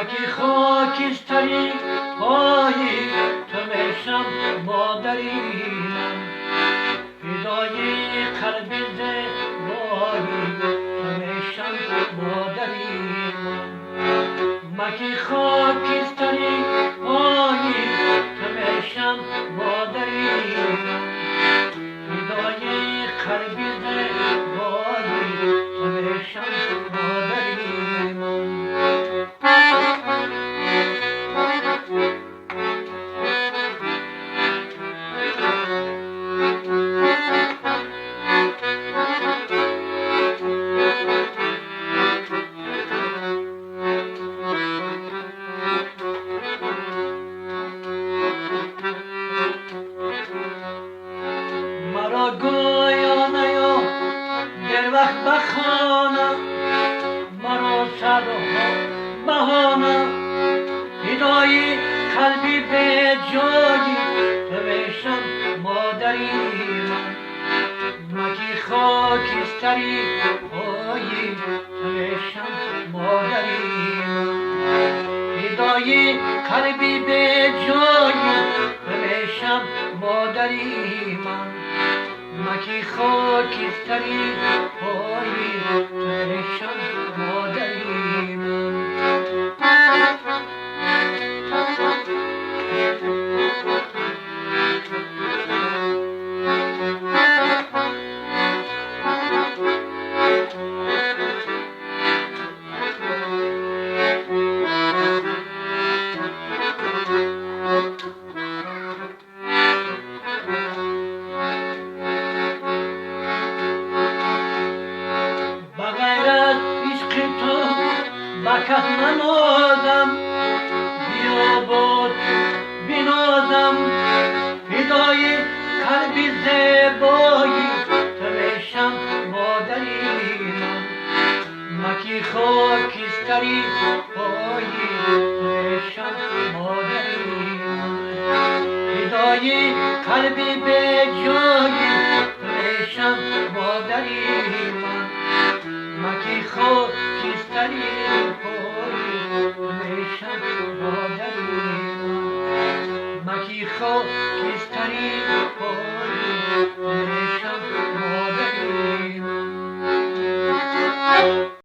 مکی خاکستری پایی تو میشم مادری من، فدای قلب زیبایی تو میشم مادری من. مکی خاکستری پایی تو میشم مادری من، فدای قلب زیبایی تو میشم مادری من. مرا گویا نیا در وقت بخانه، مرا صدها بهانه، فدای قلبی به جایی تو میشم مادری من. مکی خاکستری پایی تو میشم مادری من، فدای قلبی به جایی تو میشم مادری من. مکی خاکستری پایی تو میشم مادری من. بغیر از عشق تو بکس ننازم، بیا با تو بنازم، فدای قلب زیبایی تو میشم مادری من. مکی خاکستری پایی تو میشم مادری من، فدای قلبی به جایی تو میشم مادری من. مکی خاکستری پایی تو میشم مادری من. مکی خاکستری